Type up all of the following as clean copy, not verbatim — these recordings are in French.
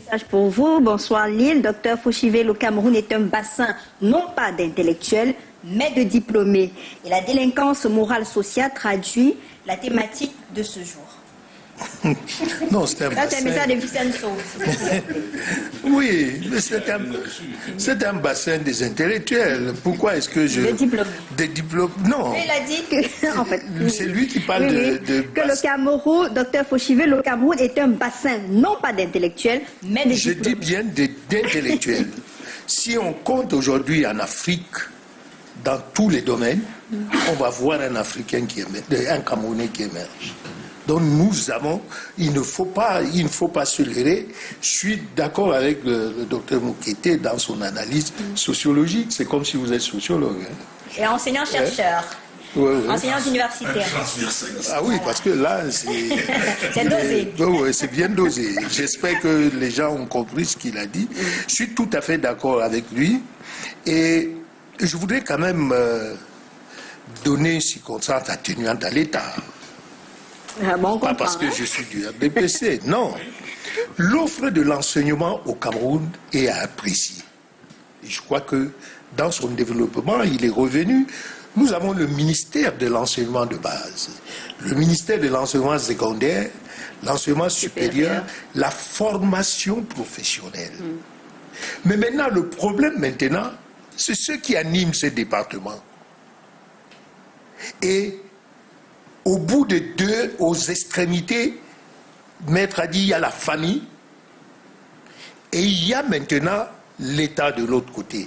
message pour vous. Bonsoir Lille. Docteur Fauchivé, le Cameroun est un bassin non pas d'intellectuels, mais de diplômés. Et la délinquance morale sociale traduit la thématique de ce jour. Non, c'est un bassin. C'est un message de Vicenzo. Oui, mais c'est un bassin des intellectuels. Pourquoi est-ce que je... Des diplômés. Non. Il a dit que... En fait, c'est lui qui parle de que le Cameroun, docteur Fauchivé, le Cameroun est un bassin non pas d'intellectuels, mais de diplômés. Je dis bien d'intellectuels. Si on compte aujourd'hui en Afrique, dans tous les domaines, on va voir un Africain qui émerge, un Camerounais qui émerge. Donc nous avons, il ne faut pas se leurrer. Je suis d'accord avec le docteur Moukete dans son analyse sociologique. C'est comme si vous êtes sociologue. Et enseignant-chercheur. Ouais. Enseignant universitaire. Ah oui, parce que là, c'est dosé. Oui, c'est bien dosé. J'espère que les gens ont compris ce qu'il a dit. Je suis tout à fait d'accord avec lui. Et je voudrais quand même donner une circonstance atténuante à l'État. Pas parce que je suis du RDPC, non. L'offre de l'enseignement au Cameroun est à apprécier. Et je crois que dans son développement, il est revenu. Nous avons le ministère de l'enseignement de base, le ministère de l'enseignement secondaire, l'enseignement supérieur, la formation professionnelle. Mais maintenant, le problème maintenant, c'est ceux qui animent ces départements. Et au bout de deux, aux extrémités, Maître a dit, il y a la famille et il y a maintenant l'État de l'autre côté.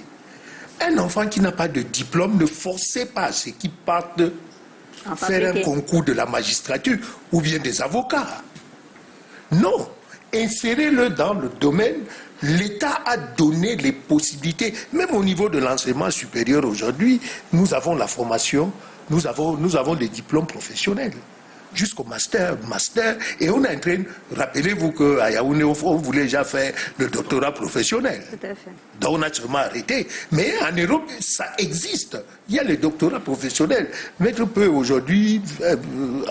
Un enfant qui n'a pas de diplôme, ne forcez pas ceux qui partent faire un concours de la magistrature ou bien des avocats. Non, insérez-le dans le domaine. L'État a donné les possibilités. Même au niveau de l'enseignement supérieur aujourd'hui, nous avons la formation. Nous avons des diplômes professionnels, jusqu'au master, et on est en train, rappelez-vous qu'à Yaoundé, on voulait déjà faire le doctorat professionnel. Tout à fait. Donc on a sûrement arrêté. Mais en Europe, ça existe. Il y a les doctorats professionnels. Maître peut aujourd'hui,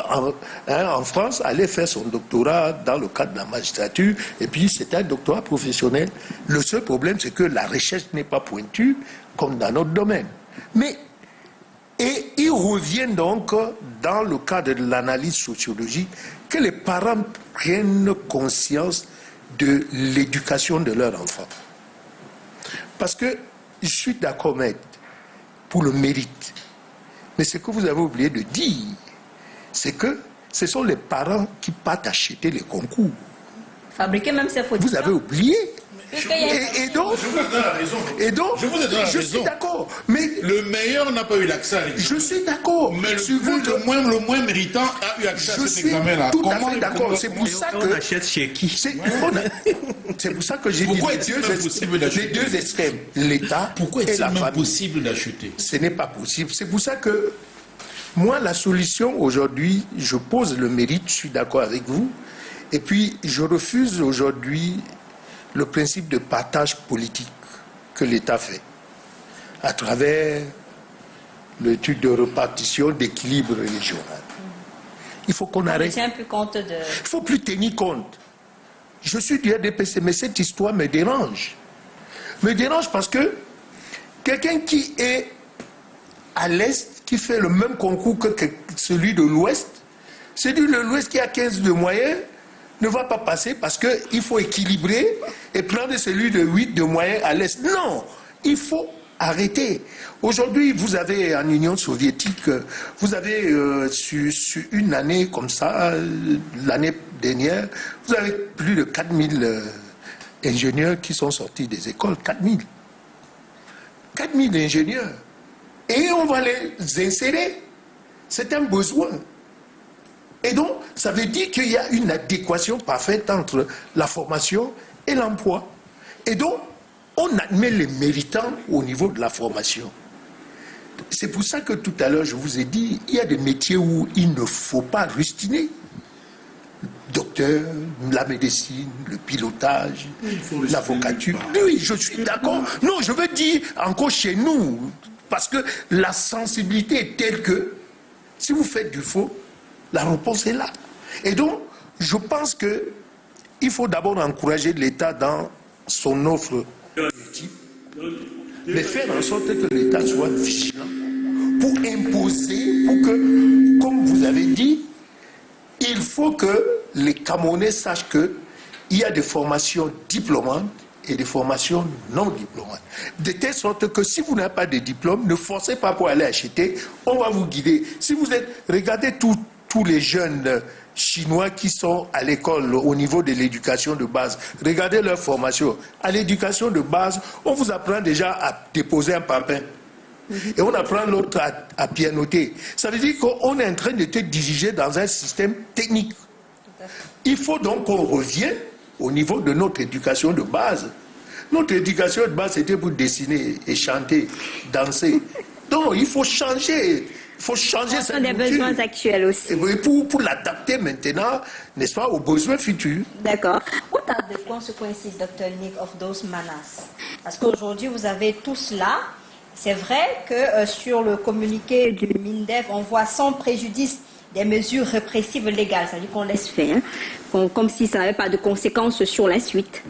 en France, aller faire son doctorat dans le cadre de la magistrature, et puis c'est un doctorat professionnel. Le seul problème, c'est que la recherche n'est pas pointue, comme dans notre domaine. Et il revient donc, dans le cadre de l'analyse sociologique, que les parents prennent conscience de l'éducation de leur enfant. Parce que je suis d'accord, maître, pour le mérite. Mais ce que vous avez oublié de dire, c'est que ce sont les parents qui partent acheter les concours. Fabriquer même ces photos. Vous avez oublié. Et donc, je suis d'accord. Mais le meilleur n'a pas eu l'accès à l'examen. Je suis d'accord. Mais le moins méritant a eu accès à cet examen-là. Tout à fait d'accord. C'est pour ça que on achète chez qui? C'est pour ça que j'ai dit les deux extrêmes, l'État et la famille. Possible d'acheter? Ce n'est pas possible. C'est pour ça que moi, la solution aujourd'hui, je pose le mérite. Je suis d'accord avec vous. Et puis, je refuse aujourd'hui le principe de partage politique que l'État fait à travers le truc de répartition d'équilibre régional. Il faut qu'on arrête. Plus compte de... Il ne faut plus tenir compte. Je suis du RDPC, mais cette histoire me dérange. Me dérange parce que quelqu'un qui est à l'Est, qui fait le même concours que celui de l'Ouest, c'est de l'Ouest qui a 15 de moyens, ne va pas passer parce qu'il faut équilibrer et prendre celui de 8 de moyenne à l'Est. Non, il faut arrêter. Aujourd'hui, vous avez en Union soviétique, vous avez sur une année comme ça, l'année dernière, vous avez plus de 4000 ingénieurs qui sont sortis des écoles. 4000. 4000 ingénieurs. Et on va les insérer. C'est un besoin. Et donc, ça veut dire qu'il y a une adéquation parfaite entre la formation et l'emploi. Et donc, on admet les méritants au niveau de la formation. C'est pour ça que tout à l'heure, je vous ai dit, il y a des métiers où il ne faut pas rustiner. Docteur, la médecine, le pilotage, l'avocature. Oui, je suis d'accord. Non, je veux dire encore chez nous, parce que la sensibilité est telle que si vous faites du faux, la réponse est là. Et donc, je pense que il faut d'abord encourager l'État dans son offre, mais faire en sorte que l'État soit vigilant pour imposer, pour que, comme vous avez dit, il faut que les Camerounais sachent qu'il y a des formations diplômantes et des formations non diplômantes. De telle sorte que si vous n'avez pas de diplôme, ne forcez pas pour aller acheter, on va vous guider. Si vous êtes, regardez tous les jeunes Chinois qui sont à l'école au niveau de l'éducation de base, regardez leur formation. À l'éducation de base, on vous apprend déjà à déposer un papin. Et on apprend l'autre à pianoter. Ça veut dire qu'on est en train de te diriger dans un système technique. Il faut donc qu'on revienne au niveau de notre éducation de base. Notre éducation de base, c'était pour dessiner et chanter, danser. Donc, il faut changer. Il faut changer cette culture. Des besoins actuels aussi. Et pour l'adapter maintenant, n'est-ce pas, aux besoins futurs. D'accord. What are the consequences, Dr. Nick, of those manners? Parce qu'aujourd'hui, vous avez tout cela. C'est vrai que sur le communiqué du MINDEF, on voit sans préjudice des mesures répressives légales. Ça veut dire qu'on laisse faire, hein, comme si ça n'avait pas de conséquences sur la suite.